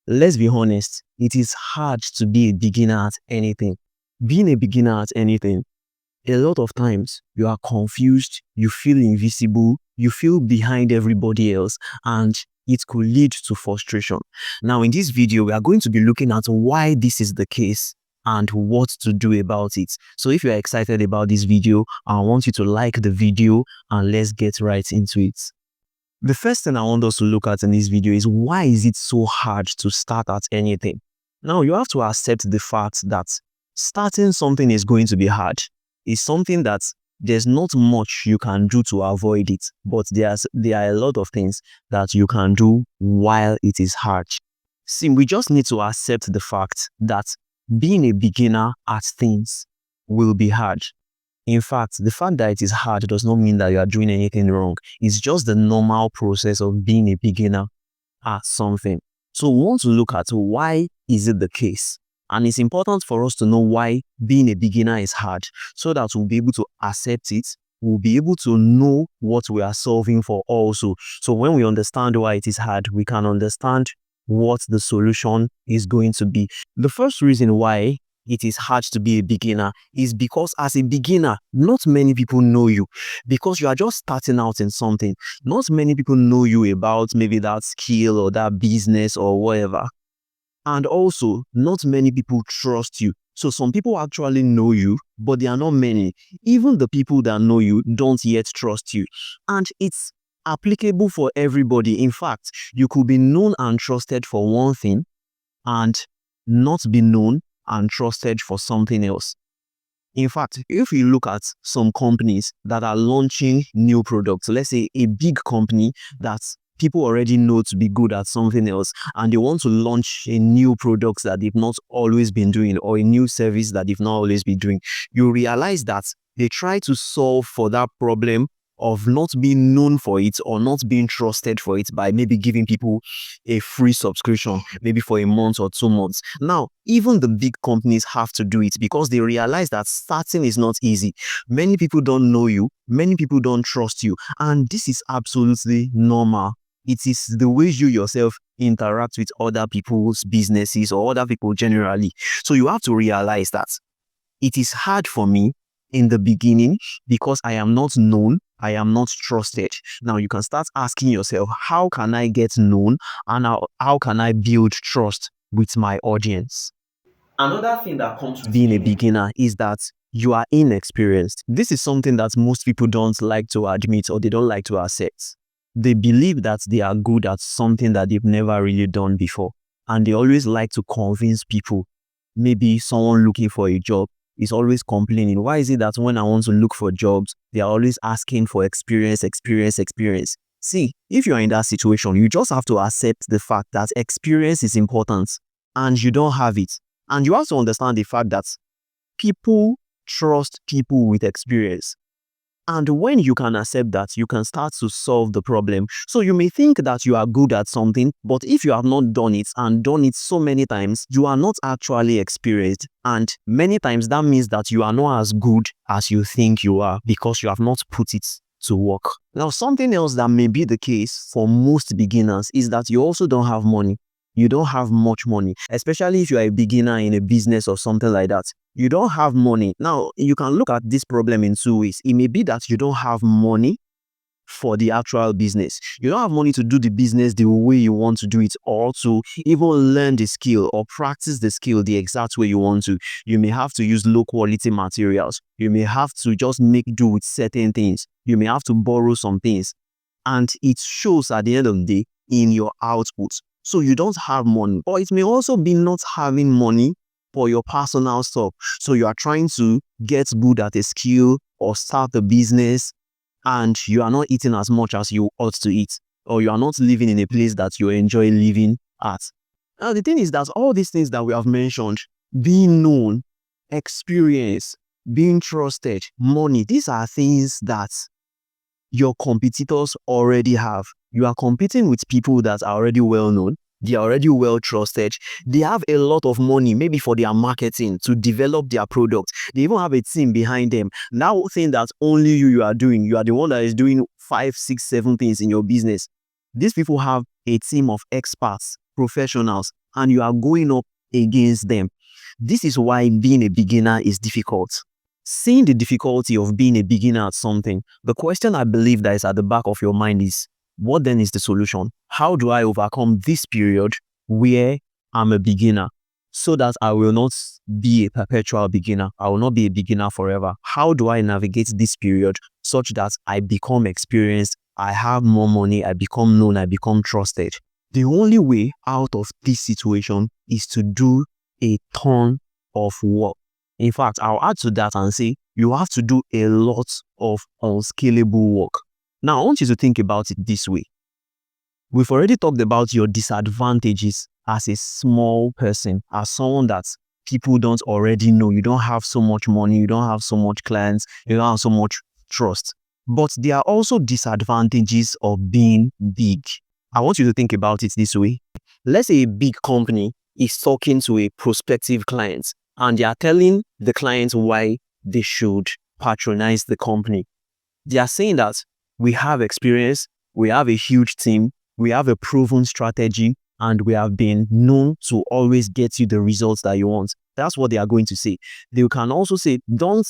let's be honest, it is hard to be a beginner at anything. Being a beginner at anything, a lot of times you are confused, you feel invisible, you feel behind everybody else, and it could lead to frustration. Now, in this video, we are going to be looking at why this is the case and what to do about it. So if you are excited about this video, I want you to like the video and let's get right into it. The first thing I want us to look at in this video is why is it so hard to start at anything? Now, you have to accept the fact that starting something is going to be hard. It's something that there's not much you can do to avoid it, but there are a lot of things that you can do while it is hard. See, we just need to accept the fact that being a beginner at things will be hard. In fact, the fact that it is hard does not mean that you are doing anything wrong. It's just the normal process of being a beginner at something. So we want to look at why is it the case. And it's important for us to know why being a beginner is hard so that we'll be able to accept it. We'll be able to know what we are solving for also. So when we understand why it is hard, we can understand what the solution is going to be. The first reason why it is hard to be a beginner is because as a beginner, not many people know you because you are just starting out in something. Not many people know you about maybe that skill or that business or whatever. And also, not many people trust you. So some people actually know you, but they are not many. Even the people that know you don't yet trust you. And it's applicable for everybody. In fact, you could be known and trusted for one thing and not be known and trusted for something else. In fact, if you look at some companies that are launching new products, let's say a big company that people already know to be good at something else, and they want to launch a new product that they've not always been doing or a new service that they've not always been doing, you realize that they try to solve for that problem of not being known for it or not being trusted for it by maybe giving people a free subscription, maybe for a month or 2 months. Now, even the big companies have to do it because they realize that starting is not easy. Many people don't know you, many people don't trust you, and this is absolutely normal. It is the way you yourself interact with other people's businesses or other people generally. So you have to realize that it is hard for me in the beginning because I am not known, I am not trusted. Now you can start asking yourself, how can I get known and how can I build trust with my audience? Another thing that comes with being a beginner is that you are inexperienced. This is something that most people don't like to admit or they don't like to accept. They believe that they are good at something that they've never really done before. And they always like to convince people. Maybe someone looking for a job is always complaining. Why is it that when I want to look for jobs, they are always asking for experience? See, if you are in that situation, you just have to accept the fact that experience is important and you don't have it. And you have to understand the fact that people trust people with experience. And when you can accept that, you can start to solve the problem. So you may think that you are good at something, but if you have not done it and done it so many times, you are not actually experienced. And many times that means that you are not as good as you think you are because you have not put it to work. Now, something else that may be the case for most beginners is that you also don't have money. You don't have much money, especially if you are a beginner in a business or something like that. You don't have money. Now, you can look at this problem in two ways. It may be that you don't have money for the actual business. You don't have money to do the business the way you want to do it or to even learn the skill or practice the skill the exact way you want to. You may have to use low quality materials. You may have to just make do with certain things. You may have to borrow some things. And it shows at the end of the day in your output. So you don't have money. Or it may also be not having money for your personal stuff. So you are trying to get good at a skill or start a business and you are not eating as much as you ought to eat, or you are not living in a place that you enjoy living at. Now the thing is that all these things that we have mentioned, being known, experience, being trusted, money, these are things that your competitors already have. You are competing with people that are already well known. They are already well trusted. They have a lot of money, maybe for their marketing, to develop their product. They even have a team behind them. Now thing that only you are doing, you are the one that is doing 5, 6, 7 things in your business. These people have a team of experts professionals and you are going up against them. This is why being a beginner is difficult. Seeing the difficulty of being a beginner at something, the question I believe that is at the back of your mind is, what then is the solution? How do I overcome this period where I'm a beginner so that I will not be a perpetual beginner? I will not be a beginner forever. How do I navigate this period such that I become experienced, I have more money, I become known, I become trusted? The only way out of this situation is to do a ton of work. In fact, I'll add to that and say you have to do a lot of unscalable work. Now, I want you to think about it this way. We've already talked about your disadvantages as a small person, as someone that people don't already know. You don't have so much money, you don't have so much clients, you don't have so much trust. But there are also disadvantages of being big. I want you to think about it this way. Let's say a big company is talking to a prospective client and they are telling the client why they should patronize the company. They are saying that we have experience, we have a huge team, we have a proven strategy, and we have been known to always get you the results that you want. That's what they are going to say. They can also say, don't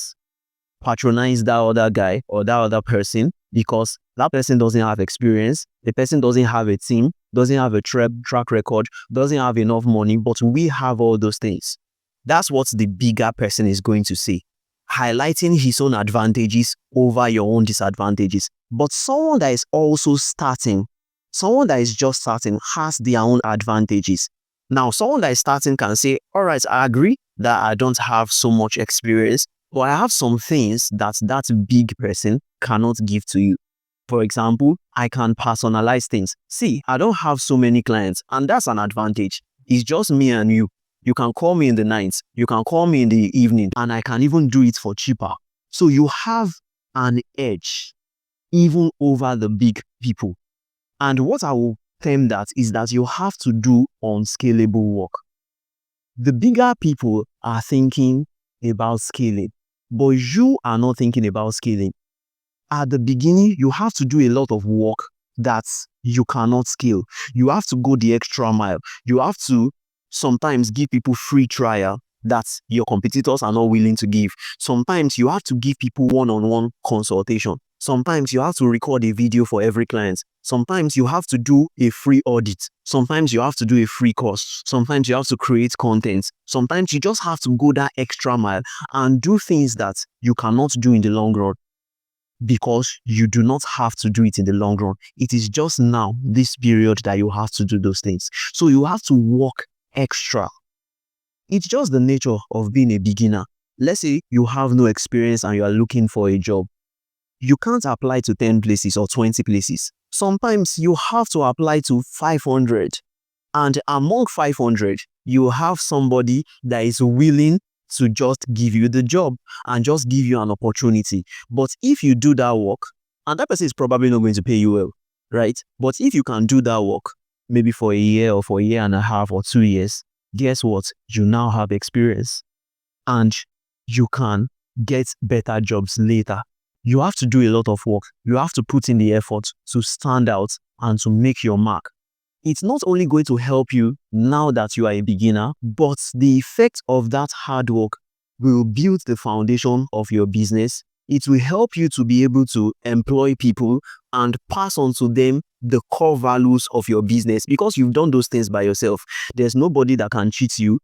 patronize that other guy or that other person because that person doesn't have experience, the person doesn't have a team, doesn't have a track record, doesn't have enough money, but we have all those things. That's what the bigger person is going to say, highlighting his own advantages over your own disadvantages. But someone that is also starting, someone that is just starting has their own advantages. Now, someone that is starting can say, all right, I agree that I don't have so much experience, but I have some things that big person cannot give to you. For example, I can personalize things. See, I don't have so many clients, and that's an advantage. It's just me and you. You can call me in the night, you can call me in the evening, and I can even do it for cheaper. So you have an edge even over the big people. And what I will term that is that you have to do unscalable work. The bigger people are thinking about scaling, but you are not thinking about scaling. At the beginning, you have to do a lot of work that you cannot scale. You have to go the extra mile. You have to sometimes give people free trial that your competitors are not willing to give. Sometimes you have to give people one-on-one consultation. Sometimes you have to record a video for every client. Sometimes you have to do a free audit. Sometimes you have to do a free course. Sometimes you have to create content. Sometimes you just have to go that extra mile and do things that you cannot do in the long run because you do not have to do it in the long run. It is just now, this period, that you have to do those things. So you have to work extra. It's just the nature of being a beginner. Let's say you have no experience and you are looking for a job. You can't apply to 10 places or 20 places. Sometimes you have to apply to 500. And among 500, you have somebody that is willing to just give you the job and just give you an opportunity. But if you do that work, and that person is probably not going to pay you well, right? But if you can do that work, maybe for a year or for a year and a half or 2 years, guess what? You now have experience and you can get better jobs later. You have to do a lot of work. You have to put in the effort to stand out and to make your mark. It's not only going to help you now that you are a beginner, but the effect of that hard work will build the foundation of your business. It will help you to be able to employ people and pass on to them the core values of your business because you've done those things by yourself. There's nobody that can cheat you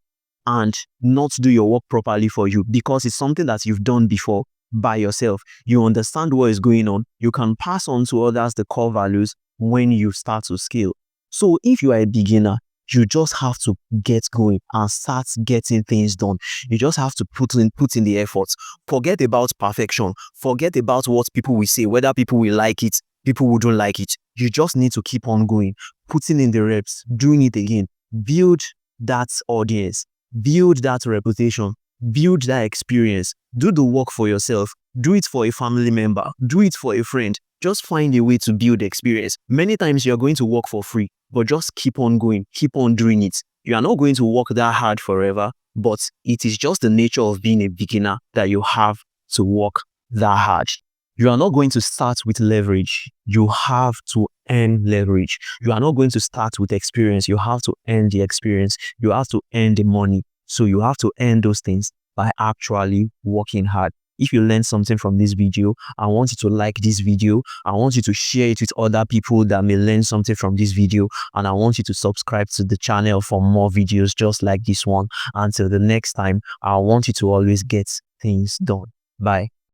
and not do your work properly for you because it's something that you've done before by yourself. You understand what is going on. You can pass on to others the core values when you start to scale. So if you are a beginner, you just have to get going and start getting things done. You just have to put in the effort. Forget about perfection. Forget about what people will say, whether people will like it, people who don't like it. You just need to keep on going, putting in the reps, doing it again. Build that audience, build that reputation, build that experience. Do the work for yourself. Do it for a family member. Do it for a friend. Just find a way to build experience. Many times you're going to work for free, but just keep on going, keep on doing it. You are not going to work that hard forever, but it is just the nature of being a beginner that you have to work that hard. You are not going to start with leverage. You have to earn leverage. You are not going to start with experience. You have to earn the experience. You have to earn the money. So you have to earn those things by actually working hard. If you learned something from this video, I want you to like this video. I want you to share it with other people that may learn something from this video. And I want you to subscribe to the channel for more videos just like this one. Until the next time, I want you to always get things done. Bye.